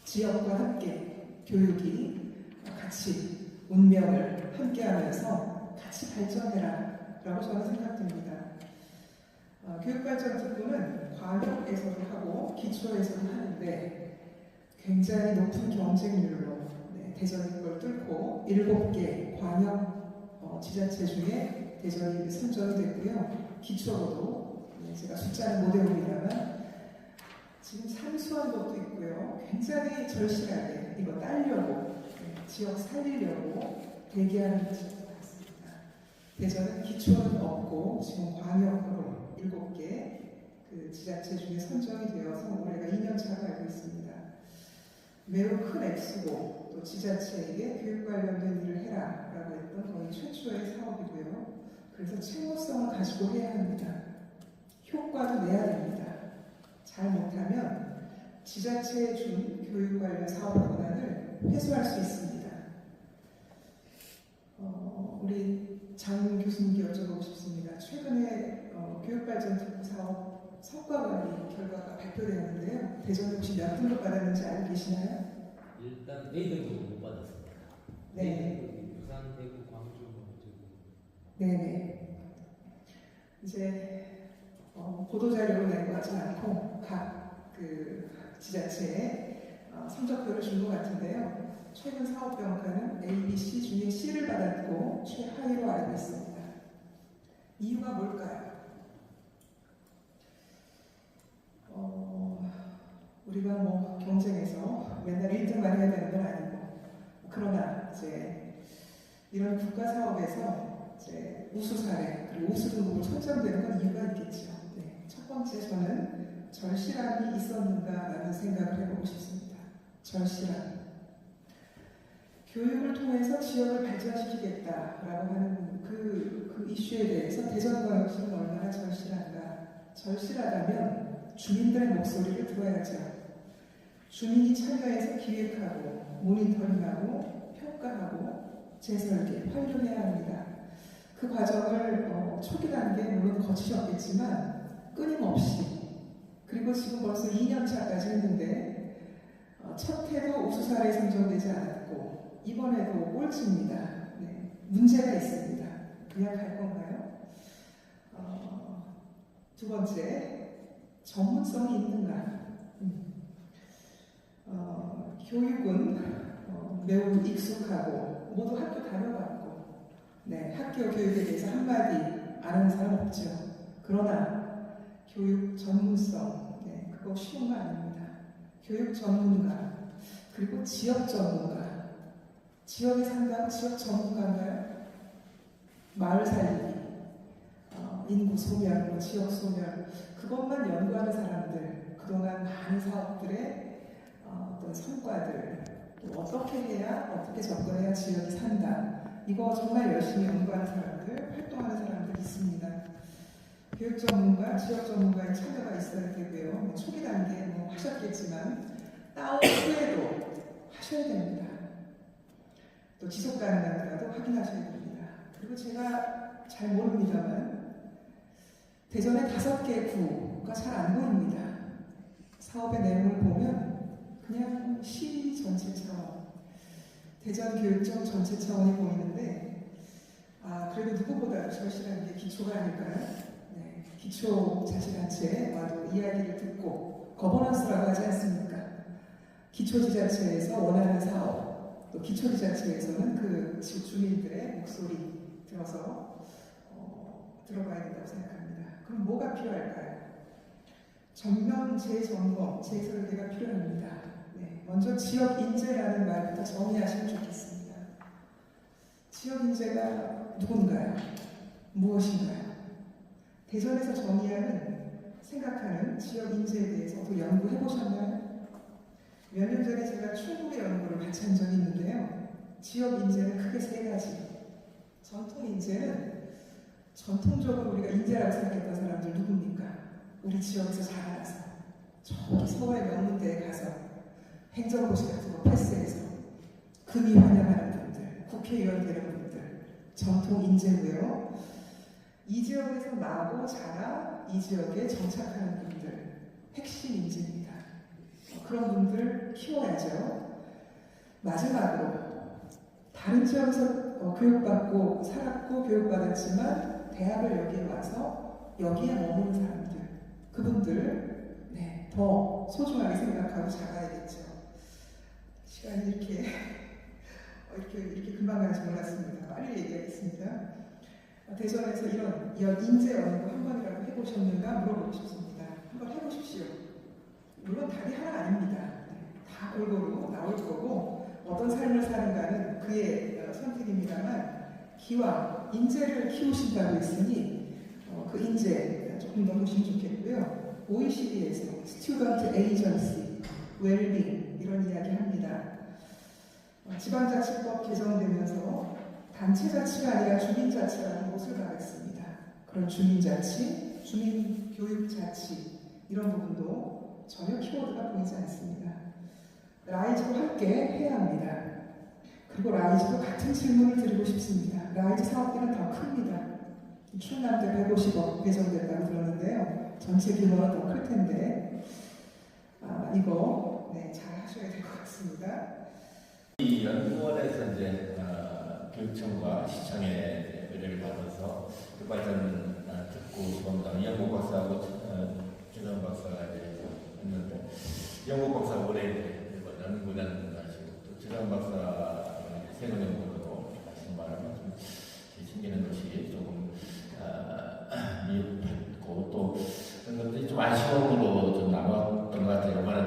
지역과 함께 교육이 같이 운명을 함께하면서 같이 발전해라 라고 저는 생각됩니다. 교육발전특구는 광역에서도 하고 기초에서도 하는데 굉장히 높은 경쟁률로 대전이 그걸 뚫고 7개 광역 지자체 중에 대전이 선정이 됐고요. 기초로도 제가 숫자는 못 외웁니다만 지금 삼수한 것도 있고요. 굉장히 절실하게 이거 따려고 지역 살리려고 대기하는 것인 것 같습니다. 대전은 기초는 없고 지금 광역으로 7개 그 지자체 중에 선정이 되어서 올해가 2년 차로 알고 있습니다. 매우 큰 액수고 또 지자체에게 교육 관련된 일을 해라라고 했던 거의 최초의 사업이고요. 그래서 책무성을 가지고 해야 합니다. 효과도 내야 됩니다. 잘 못하면 지자체에 준 교육 관련 사업 권한을 회수할 수 있습니다. 우리 장 교수님께 여쭤보고 싶습니다. 최근에 교육발전특구 사업 성과관리 결과가 발표되었는데요. 대전에 혹시 몇 등급 받았는지 알고 계시나요? 일단 A등급 못 받았습니다. 네. A등급이 부산, 대구, 광주, 제구. 네네. 이제 보도자료를 낸 것 같지는 않고 각 그 지자체에 성적표를 준 것 같은데요. 최근 사업평가는 A, B, C 중에 C를 받았고 최하위로 알고 있습니다. 이유가 뭘까요? 우리가 뭐 경쟁에서 맨날 1등만 해야 되는 건 아니고, 그러나 이제 이런 국가 사업에서 이제 우수 사례 그리고 우수 등급으로 선정되는 건 이유가 있겠죠. 네. 첫 번째, 저는 절실함이 있었는가라는 생각을 해보고 싶습니다. 절실함. 교육을 통해서 지역을 발전시키겠다라고 하는 그 이슈에 대해서 대전광역시는 얼마나 절실한가. 절실하다면 주민들의 목소리를 들어야죠. 주민이 참여해서 기획하고 모니터링하고 평가하고 재설계, 활용해야 합니다. 그 과정을 초기 단계에 물론 거치셨겠지만 끊임없이, 그리고 지금 벌써 2년 차까지 했는데 첫 해도 우수사례에 선정되지 않았고 이번에도 꼴찌입니다. 네, 문제가 있습니다. 그냥 갈 건가요? 두 번째, 전문성이 있는가? 교육은 매우 익숙하고 모두 학교 다녀봤고, 네, 학교 교육에 대해서 한마디 아는 사람 없죠. 그러나 교육 전문성, 네, 그거 쉬운 거 아닙니다. 교육 전문가, 그리고 지역 전문가. 지역에 산다고 지역 전문가인가요? 마을 살리기, 인구 소멸, 뭐 지역 소멸, 그것만 연구하는 사람들, 그동안 많은 사업들의 어떤 성과들, 또 어떻게 해야, 어떻게 접근해야 지역이 산다, 이거 정말 열심히 연구하는 사람들, 활동하는 사람들이 있습니다. 교육 전문가, 지역 전문가의 참여가 있어야 되고요. 뭐 초기 단계에 뭐 하셨겠지만 다운 후에도 하셔야 됩니다. 또 지속 가능한가도 확인하셔야 됩니다. 그리고 제가 잘 모릅니다만 대전에 5개 구가 잘 안 보입니다. 사업의 내용을 보면 그냥 시 전체처럼, 대전 교육청 전체 차원이 보이는데, 그래도 누구보다 절실한 게 기초가 아닐까요? 네, 기초자치단체에 와도 이야기를 듣고 거버넌스라고 하지 않습니까? 기초지자체에서 원하는 사업, 또 기초지자체에서는 그 주민들의 목소리 들어서 들어가야 된다고 생각합니다. 그럼 뭐가 필요할까요? 전면 재점검, 재설계가 필요합니다. 네, 먼저 지역 인재라는 말부터 정의하시면 좋겠습니다. 지역 인재가 누군가요? 무엇인가요? 대전에서 생각하는 지역 인재에 대해서도 연구해 보셨나요? 몇 년 전에 제가 충북의 연구를 같이 한 적이 있는데요. 지역 인재는 크게 3가지. 전통 인재는 전통적으로 우리가 인재라고 생각했던 사람들 누굽니까? 우리 지역에서 자라나서 저기 서울의 명문대에 가서 행정고시 같은 거 패스해서 금이 환영하는 분들, 국회의원 되는 분들, 전통 인재고요. 이 지역에서 나고 자라 이 지역에 정착하는 분들, 핵심 인재입니다. 그런 분들 키워야죠. 마지막으로 다른 지역에서 교육받고 살았고 교육받았지만 대학을 여기에 와서 여기에 머무는 사람들, 그분들, 네, 더 소중하게 생각하고 작아야겠죠. 시간이 이렇게 금방 가는지 몰랐습니다. 빨리 얘기하겠습니다. 대전에서 이런 인재 연구 한 번이라도 해보셨는가 물어보고 싶습니다. 한번 해보십시오. 물론 답이 하나 아닙니다. 다 골고루 나올 거고 어떤 삶을 사는가는 그의 선택입니다만, 기왕 인재를 키우신다고 했으니 그 인재 조금 더 보시면 좋겠고요. OECD에서 스튜던트 에이전시, 웰빙 이런 이야기 합니다. 지방자치법 개정되면서 단체자치가 아니라 주민자치라는 곳을 가겠습니다. 그런 주민자치, 주민교육자치 이런 부분도 전혀 키워드가 보이지 않습니다. 라이즈도 함께 해야 합니다. 그리고 라이즈도 같은 질문을 드리고 싶습니다. 라이즈 사업비는 더 큽니다. 충남대 150억 예정됐다고 들었는데요. 전체 규모가 더 클 텐데 이거 잘 하셔야 될 것 같습니다. 이 연구원에서 이제 교육청과 시청의 의뢰를 받아서 교과전 듣고 싶습니다. 이영국 박사하고 최선 박사가 했는데 이영국 박사 올해 연구단 하시고 또 최선 박사 새로운 연구로 하신 바람에 좀 챙기는 것이 조금 미흡했고 또 그런 것들이 좀 아쉬운 것도 좀 남았던 것 같아요. 이번에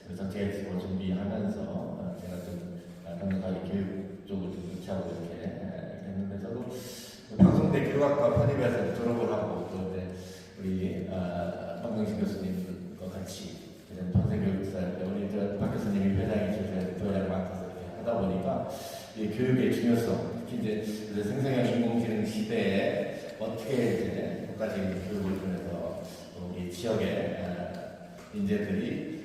그래서 제가 준비하면서 제가 좀 넉넉하게 교육 쪽을 좀 유치하고 이렇게 했는데 저도 방송대 교육학과 편입해서 졸업을 하고 또 이제 우리 박명신 교수님과 같이 평생교육사 우리 박 교수님이 회장이셔서 부회장을 맡아서 이렇게 하다 보니까 이 교육의 중요성 특히 이제 생성형 인공지능 시대에 어떻게 이제 국가적인 교육을 통해서 우리 지역의 인재들이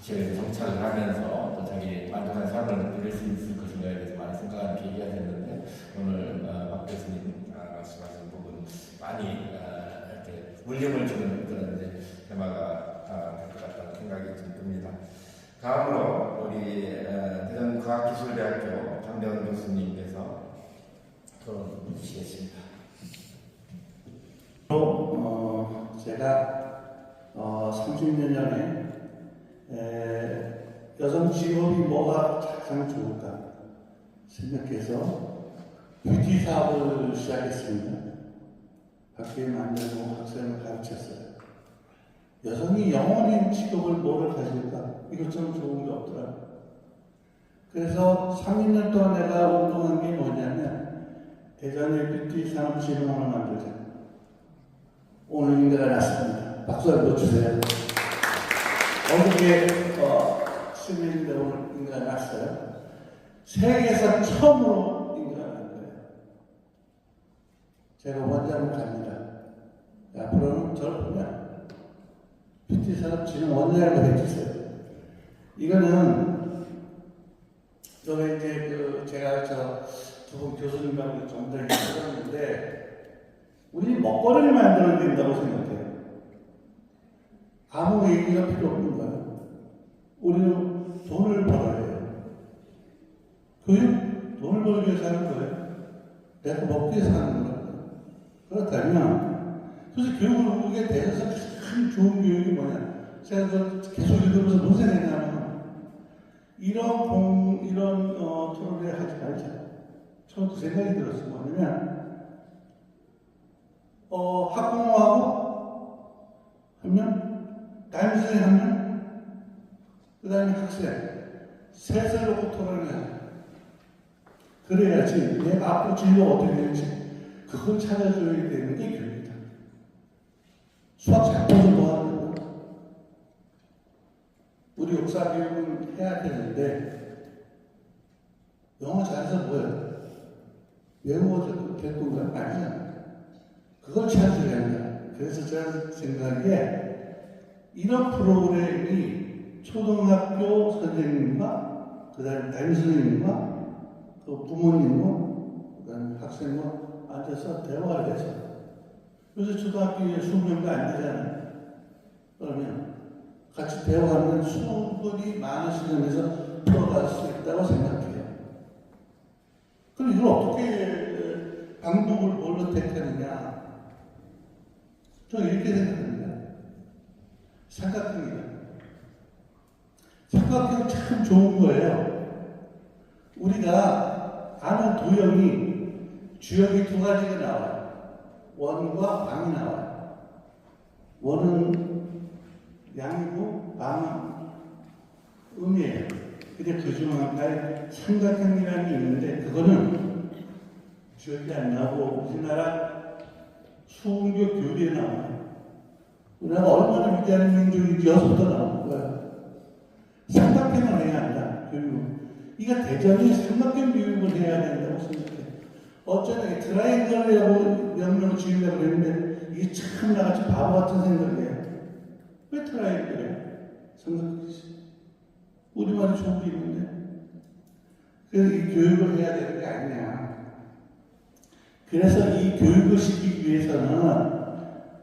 지역에 정착을 하면서 또 자기 만족한 삶을 누릴 수 있을 것인가에 대해서 많이 생각하는 계기가 됐는데 오늘 박 교수님 말씀하신 부분 많이 이렇게 울림을 주는 그런 이제 테마가 될 것 같다는 생각이 좀 듭니다. 다음으로 우리 대전과학기술대학교 장대원 교수님께서 토론 해주시겠습니다. 제가 30년 전에 여성 직업이 뭐가 가장 좋을까 생각해서 뷰티 사업을 시작했습니다. 학교에 만들고 학생을 가르쳤어요. 여성이 영원히 직업을 뭐를 가질까? 이것처럼 좋은 게 없더라고요. 그래서 3년 동안 내가 운동한 게 뭐냐면 대전의 뷰티 산업진흥원을 만들자. 오늘 인가가 났습니다. 박수 한번 주세요. 어저께 시민인데 오늘 인가가 났어요. 세계에서 처음으로 인가가 난 거예요. 제가 원장을 갑니다. 앞으로는 저를 보면 뷰티 산업진흥 원장이라고 해주세요. 이거는 저는 이제 제가 두 분 교수님하고 좀 더 얘기했는데 우리 먹거리를 만들어야 된다고 생각해요. 아무 얘기가 필요 없는 거예요. 우리는 돈을 벌어야 해요. 교육 돈을 벌기 위해서 하는 거예요. 내가 먹기 위해서 하는 거예요. 그렇다면 도대체 교육을 보게 대해서 참 좋은 교육이 뭐냐? 제가 계속 읽으면서 무슨 생각했냐면 이런 토론을 하지 말자. 저도 생각이 들었어요. 뭐냐면 학부모하고 한 명, 담임선생님 한 명, 그 다음에 학생 셋을 놓고 토론을 해요. 그래야지 내가 앞으로 진로가 어떻게 될지 그걸 찾아줘야 되는 게 교육이다. 수학 잘 보면 뭐 하는 거야? 우리 역사 교육은 해야 되는데 영어 잘해서 뭐예요? 외우어서 될 건가? 아니야. 그걸 찾아야 한다. 그래서 제가 생각하기에 이런 프로그램이 초등학교 선생님과 그 다음에 담임선생님과 그 부모님과 그 다음에 학생과 앉아서 대화를 해서 요새 초등학교에 20명도 안 되잖아요. 그러면 같이 대화하면 20분이 많으신 면에서 풀어갈 수 있다고 생각해요. 그럼 이걸 어떻게 방법을 뭘로 택하느냐? 저는 이렇게 생각합니다. 삼각형이다. 삼각형 참 좋은 거예요. 우리가 아는 도형이 주역이 두 가지가 나와요. 원과 방이 나와요. 원은 양이고 방은 음이에요. 근데 그 중 하나에 삼각형이라는 게 있는데 그거는 주역이 안 나오고 우리나라 수은교 교리에 나와요. 우리나라가 얼마나 위대한 민족인지 여기서부터 나오는 거야. 삼각형을 해야 한다. 교육. 이거 대전이 삼각형 교육을 해야 된다고 생각해. 어쩌면 트라이앵글이라고 명령을 지으려고 그랬는데 이게 참 나같이 바보 같은 생각이에요. 왜 트라이앵글이야? 삼각형이지. 우리말이 좋은 게 있는데. 그래서 이 교육을 해야 되는 게 아니냐. 그래서 이 교육을 시키기 위해서는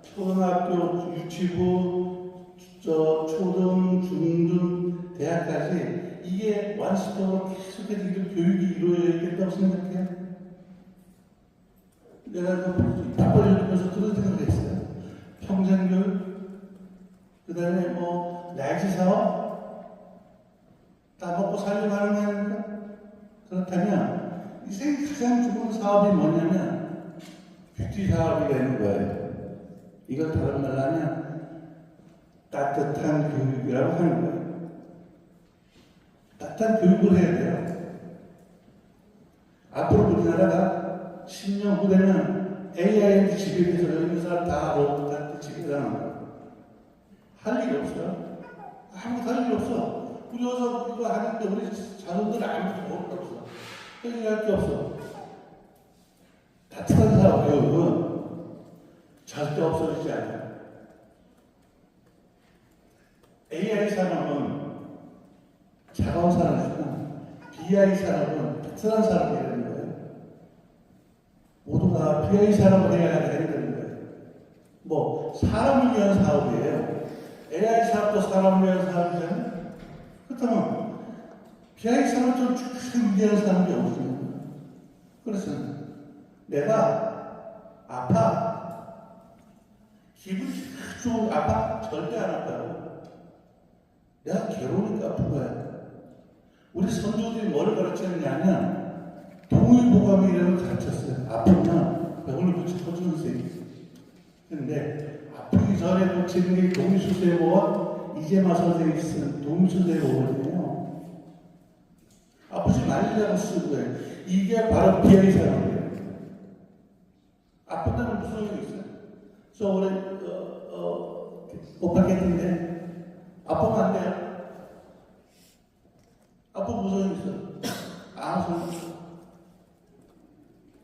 초등학교, 유치부, 초등, 중등, 대학까지 이게 완수적으로 계속해서 이런 교육이 이루어져야겠다고 생각해요. 내가 그 답변을 읽으면서 그런 생각을 했어요. 평생교육, 그 다음에 뭐 날치 사업, 다 먹고 살려고 하는 게 아닙니까? 그렇다면 이 세계 가장 좋은 사업이 뭐냐면 뷰티 사업이 되는 거예요. 이걸 다른 말로 하면 따뜻한 교육이라고 하는 거예요. 따뜻한 교육을 해야 돼요. 앞으로 우리나라가 10년 후 되면 AI한테 지배돼서 여기 있는 사람 다 로봇한테 지배당하는 거예요. 할 일이 없어요. 아무것도 할 일이 없어. 우리 어서 이거 하는데 우리 자손들 아무것도 없어. 할게 없어. 따뜻한 사업 교육은 절대 없어지지 않아요. AI 산업은 차가운 산업이지만 BI 산업은 따뜻한 산업이 되는 거예요. 모두가 BI 산업을 해야 되는 거예요. 뭐 사람을 위한 사업이에요. AI 산업도 사람을 위한 사업이잖아요. 그렇다면 BI 산업처럼 쭉 위대한 사람이 없어요. 그래서 내가 아파. 기분이 좋은 아파 절대 안 아파요. 내가 괴로우니까 아픈 거야. 우리 선조들이 뭐를 가르쳤느냐면 동의보감이라는 걸 가르쳤어요. 아프면 병을 붙여 터주는 셈이. 그런데 아프기 전에 붙이는 게 동의수세보와 이재마 선생이 쓴 동의수세보거든요. 아프지 말라고 쓰는 거예요. 이게 바로 BI 산업이에요. 아프다는 무슨 소용이 있어요? 저 올해 못 받겠는데 아프면 안 돼요. 아프면 무슨 소용이 있어요? 아무 소용이 없어.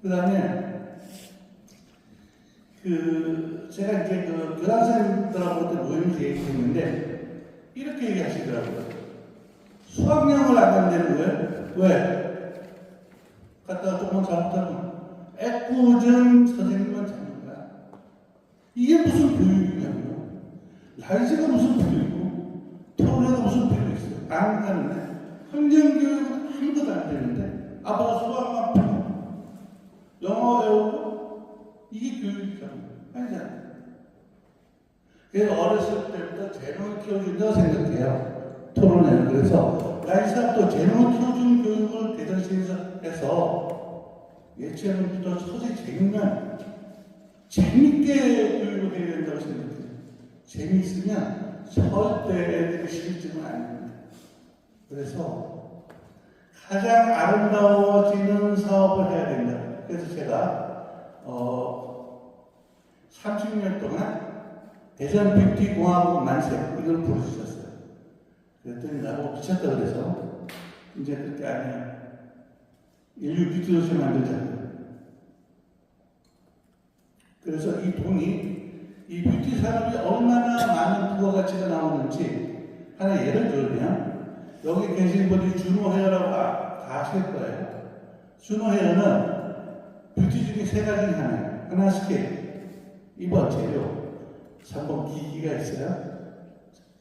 그 다음에 제가 이제 교장선생님들하고 그때 모임에서 얘기했는데 이렇게 얘기하시더라고요. 수학여행을 안 간다는 거예요. 왜? 갔다가 조금만 잘못하면 애꿎은 선생님만 찾는 거야. 이게 무슨 교육이냐고요. 날씨가 무슨 교육이고 토론회가 무슨 필요 있어요. 안 가는데 환경교육은 아무것도 안 되는데 아빠가 수학만 배우고 영어 배우고 이게 교육이잖아요. 아니잖아요. 그래서 어렸을 때부터 재능을 키워준다고 생각해요. 토론회는. 그래서 날씨가 재능을 키워주는 교육을 대전시에서 해서 예체능부터 서지 재능만 재밌게 교육을 해야 된다고 생각해요. 재미있으면 절대 애들이 싫지는 않습니다. 그래서 가장 아름다워지는 사업을 해야 된다. 그래서 제가 30년 동안 대전 뷰티 공화국 만세 이걸 부르셨어요. 그랬더니 나보고 미쳤다 그래서 이제 그렇게 아니야. 인류 뷰티 도시 만들자. 그래서 이 돈이 이 뷰티 산업이 얼마나 많은 부가가치가 나오는지 하나 예를 들면 여기 계신 분이 준호 헤어라고 다 아실 거예요. 준호 헤어는 뷰티 중에 세 가지 하나예요. 하나 스킬, 2번 재료, 3번 기기가 있어요.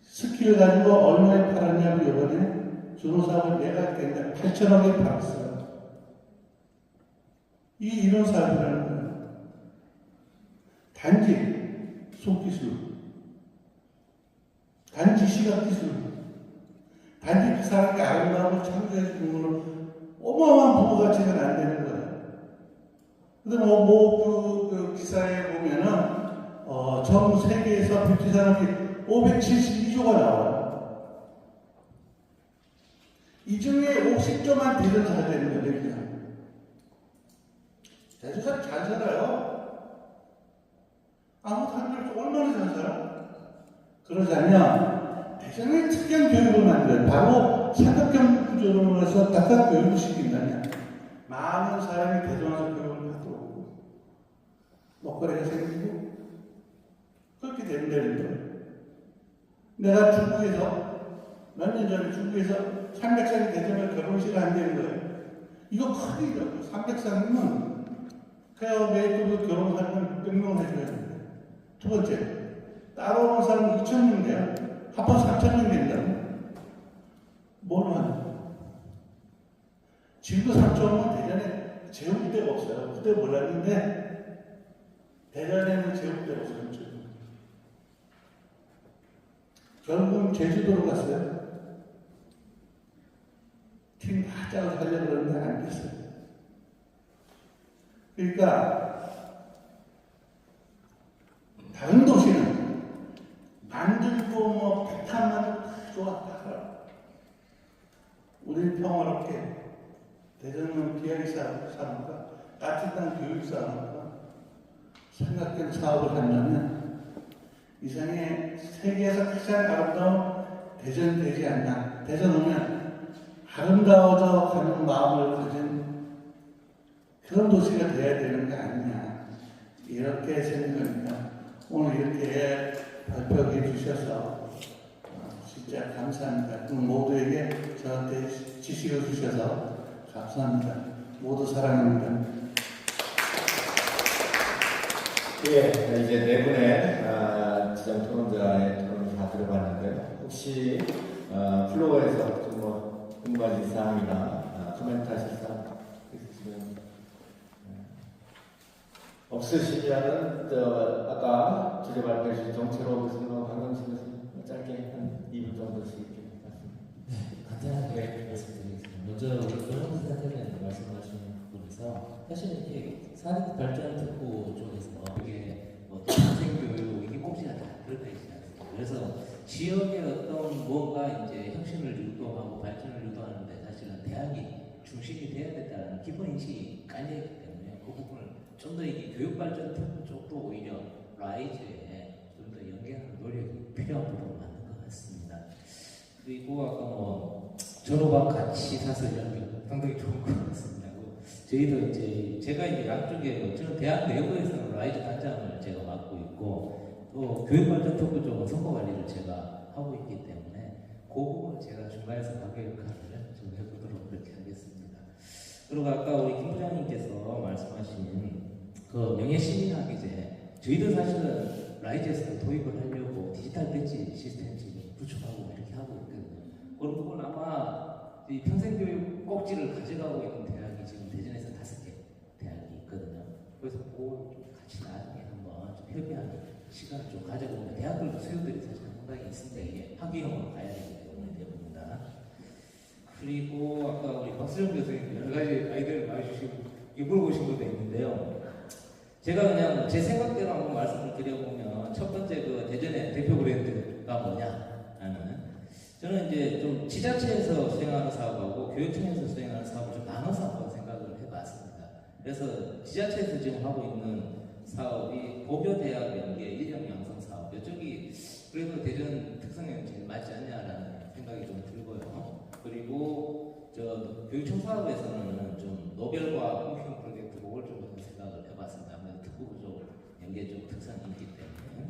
스킬을 가지고 얼마에 팔았냐고 이번에 준호 사업을 내가 했는데 8천억에 팔았어요. 이런 사업이라는 거예요. 단지 속기술, 단지 시각기술, 단지 그 사람이 아름다움을 창조해 주는 걸로 어마어마한 부가가치가 안 되는 거예요. 근데 그 기사에 보면은 전 세계에서 뷰티 산업이 572조가 나와요. 이 중에 50조만 대전 잘 되는 거예요. 대전 잘 살아요. 아무것도 안 그래도 얼마나 잘 살아? 그러자면 대전에 특이한 교육을 만들어요. 바로 삼각형 구조로 해서 딱딱 교육을 시킨다면 많은 사람이 대전 와서 교육을 받고 먹거리가 생기고 그렇게 된다는 거예요. 내가 중국에서 몇 년 전에 중국에서 300살이 되자면 결혼식을 한다는 거예요. 이거 큰일이라고. 300살이면 그냥 메이크업으로 결혼하면 600명을 해줘야 됩니다. 두 번째, 따라오는 사람은 2,000명 돼요. 합한 3,000명 된다고. 뭘 하냐? 지금도 3,000명은 대전에 재울 데가 없어요. 그때 몰랐는데 대전에는 재울 데가 없어요. 결국은 제주도로 갔어요. 팀 다 짜고 살려고 그러는데 안 됐어요. 그러니까 다른 도시는 만들고 뭐 백탄만 좋았다. 우리는 평화롭게 대전은 비하리 사람과 따뜻한 교육 사람과 생각된 사업을 한다면 이상의 세계에서 가장 아름다운 대전이 되지 않나. 대전 오면 아름다워져 가는 마음을 가진 그런 도시가 되어야 되는 게 아니냐. 이렇게 생각합니다. 오늘 이렇게 발표해 주셔서 진짜 감사합니다. 그 모두에게 저한테 지식을 주셔서 감사합니다. 모두 사랑합니다. 예, 이제 네 분의 지정 토론자의 토론을 다 들어봤는데요. 혹시 플로어에서 좀 뭐 궁금한 사항이나 코멘트 하실 사항 있으시면 없으시면은 아까 주제 발표해 주신 정철호 교수님과 강경식 교수님 짧게 한 2분 정도씩 이렇게 말씀. 간단하게 말씀드리겠습니다. 먼저 우리 조영수 선생님 말씀하신 부분에서 사실 이렇게 사립 발전 특구 쪽에서 이게 뭐 평생교육 이게 꼭지가 다 들어가 있지 않습니까? 그래서 지역의 어떤 뭔가 이제 혁신을 유도하고 발전을 유도하는데 사실은 대학이 중심이 돼야 된다는 기본 인식이 깔려있기 때문에 그 부분을 좀 더 이게 교육 발전 특구 쪽도 오히려 라이즈에 좀 더 연계하는 노력이 필요한 부분이 맞는 것 같습니다. 그리고 아까 뭐 졸업한 같이 사서 연결 상당히 좋은 것 같습니다. 저희도 이제 제가 이제 양쪽에 저는 대학 내부에서는 라이즈 단장을 제가 맡고 있고 또 교육발전 특구 쪽은 선거관리를 제가 하고 있기 때문에 그 부분을 제가 중간에서 과거 역할을 좀 해보도록 그렇게 하겠습니다. 그리고 아까 우리 김 부장님께서 말씀하신 그 명예시민학기제 저희도 사실은 라이즈에서 도입을 하려고 디지털 배지 시스템 지금 구축하고 이렇게 하고 있거든요. 그런 부분 아마 이 평생교육 꼭지를 가져가고 있는 대학이 지금 대전에서 5개 대학이 있거든요. 그래서 그걸 좀 같이 나중에 한번 좀 협의하는 시간을 좀 가져보면 대학들도 수요들이 사실 상당히 있으니까 이게 학위형으로 가야 되기 때문에 대부분다. 그리고 아까 우리 박수정 교수님 여러 가지 아이디어를 많이 주시고 물어보신 것도 있는데요. 제가 그냥 제 생각대로 한번 말씀을 드려보면 첫 번째 그 대전의 대표 브랜드가 뭐냐라는 저는 이제 좀 지자체에서 수행하는 사업하고 교육청에서 수행하는 사업을 좀 나눠서 한번 생각을 해봤습니다. 그래서 지자체에서 지금 하고 있는 사업이 고교대학 연계 인력양성 사업 이쪽이 그래도 대전 특성에 제일 맞지 않냐라는 생각이 좀 들고요. 그리고 저 교육청 사업에서는 좀 노벨과 홈쇼 프로젝트 그걸 좀 생각을 해봤습니다. 아무래도 특구부족 연계 쪽 특성이 있기 때문에.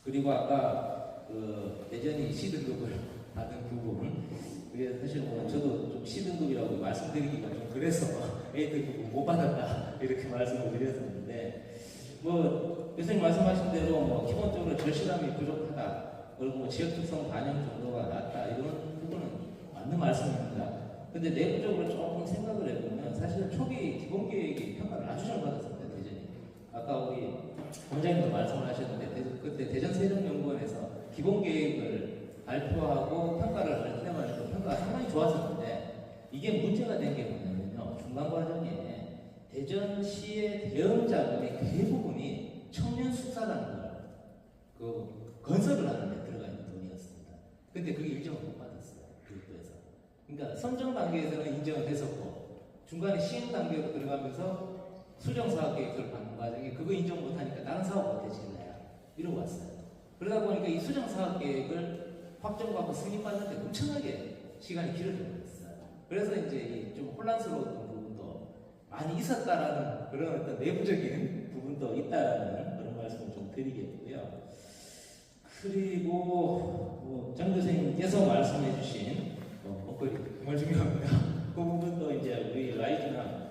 그리고 아까 그 대전이 C등급을 받은 부분 그게 사실 뭐 저도 좀 C등급이라고 말씀드리기가 좀 그래서 A등급 못 받았다 이렇게 말씀을 드렸었는데 뭐 교수님 말씀하신 대로 뭐 기본적으로 절실함이 부족하다 그리고 뭐 지역 특성 반영 정도가 낮다 이런 부분은 맞는 말씀입니다. 근데 내부적으로 조금 생각을 해보면 사실은 초기 기본 계획이 평가를 아주 잘 받았습니다. 대전이 아까 우리 원장님도 말씀을 하셨는데 그때 대전세종연구원에서 기본 계획을 발표하고 평가를 할 때만 해도 평가가 상당히 좋았었는데 이게 문제가 된 게 뭐냐면요. 중간 과정에 대전시의 대응 자금의 대부분이 청년 숙사라는 걸 그 건설을 하는 데 들어가 있는 돈이었습니다. 근데 그게 인정을 못 받았어요. 교육부에서. 그러니까 선정 단계에서는 인정을 했었고 중간에 시행 단계로 들어가면서 수정 사업 계획서를 받는 과정에 그거 인정 못하니까 다른 사업 못해 질러야 이러고 왔어요. 그러다 보니까 이 수정 사업 계획을 확정받고 승인받는 데 엄청나게 시간이 길어져 버렸어요. 그래서 이제 좀 혼란스러웠던 부분도 많이 있었다라는 그런 어떤 내부적인 부분도 있다라는 그런 말씀을 좀 드리겠고요. 그리고 장 교수님께서 말씀해주신 먹거리 정말 중요합니다. 그 부분도 이제 우리 라이즈나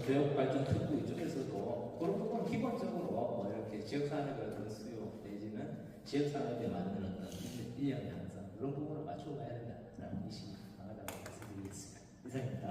교육 발전 특구 이쪽에서도 그런 부분 기본적으로 이렇게 지역 산업의 수요 내지는 지역 산업에 맞는 어떤 인력 양성 그런 부분을 맞추고 가야 된다라는 의식이 강하다고 말씀드리겠습니다. 이상입니다.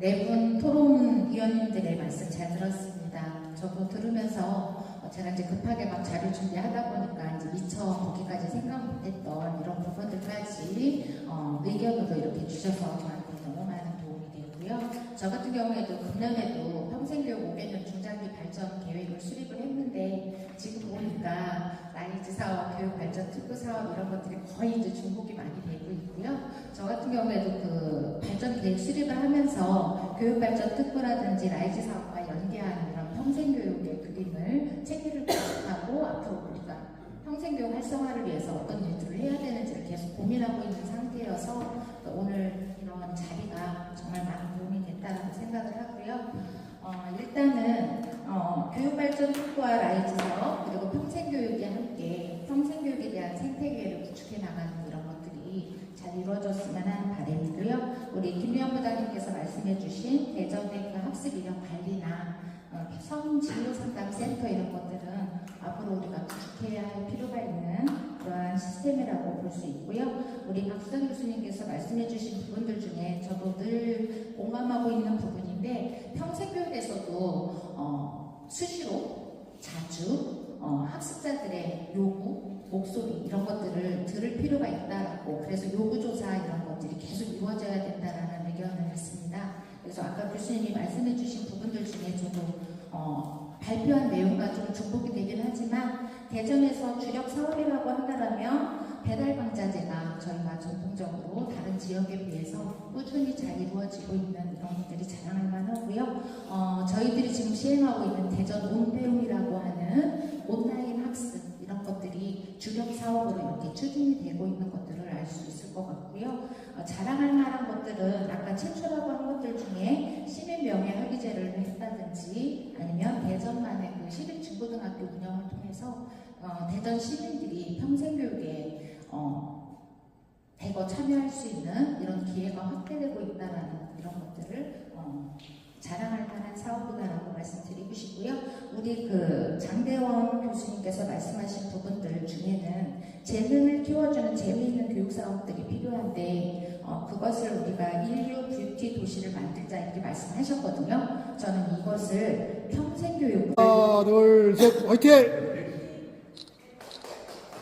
네 분 토론위원님들의 말씀 잘 들었습니다. 저도 들으면서 제가 이제 급하게 막 자료 준비하다 보니까 이제 미처 거기까지 생각 못했던 이런 부분들까지 의견으로 이렇게 주셔서 저한테 너무 많은 도움이 되고요. 저 같은 경우에도 금년에도 평생교육 5개년 중장기 발전 계획을 수립을 했는데 지금 보니까 라이즈 사업, 교육 발전 특구 사업 이런 것들이 거의 이제 중복이 많이 되고 있고요. 저 같은 경우에도 그 발전 계획 수립을 하면서 교육 발전 특구라든지 라이즈 사업과 연계하는 이런 평생교육의 그림을 체계를 구축하고 앞으로 우리가 평생교육 활성화를 위해서 어떤 일들을 해야 되는지를 계속 고민하고 있는 상태여서 오늘 이런 자리가 정말 많은 도움이 됐다고 생각을 하고요. 일단은 교육발전 특구와 라이즈 사업 그리고 평생교육이 함께 평생교육에 대한 생태계를 구축해 나가는 이런 것들이 잘 이루어졌으면 하는 바람이고요. 우리 김유영 부장님께서 말씀해주신 대전의 그 학습 인력 관리나 성진료상담센터 이런 것들은 앞으로 우리가 구축해야 할 필요가 있는 그러한 시스템이라고 볼 수 있고요. 우리 박수정 교수님께서 말씀해주신 부분들 중에 저도 늘 공감하고 있는 부분인데 평생교육에서도 수시로 자주 학습자들의 요구, 목소리 이런 것들을 들을 필요가 있다라고 그래서 요구조사 이런 것들이 계속 이루어져야 된다라는 의견을 했습니다. 그래서 아까 교수님이 말씀해주신 부분들 중에 저도 발표한 내용과 좀 중복이 되긴 하지만 대전에서 주력 사업이라고 한다면 배달방자제가 저희가 전통적으로 다른 지역에 비해서 꾸준히 잘 이루어지고 있는 이런 것들이 자랑할 만하고요. 저희들이 지금 시행하고 있는 대전 온배움이라고 하는 온라인 학습 이런 것들이 주력 사업으로 이렇게 추진이 되고 있는 것들을 알 수 있을 것 같고요. 자랑할 만한 것들은 아까 최초라고 한 것들 중에 시민 명예 학위제를 했다든지 아니면 대전만의 그 시립중고등학교 운영을 통해서 대전 시민들이 평생교육에 대거 참여할 수 있는 이런 기회가 확대되고 있다는 이런 것들을 자랑할 만한 사업이다라고 말씀드리고 싶고요. 우리 그 장대원 교수님께서 말씀하신 부분들 중에는 재능을 키워주는 재미있는 교육 사업들이 필요한데 그것을 우리가 인류 뷰티 도시를 만들자 이렇게 말씀하셨거든요. 저는 이것을 평생교육 하나, 둘, 셋, 화이팅!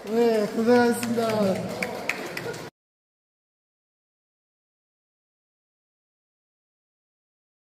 네, 고생하셨습니다.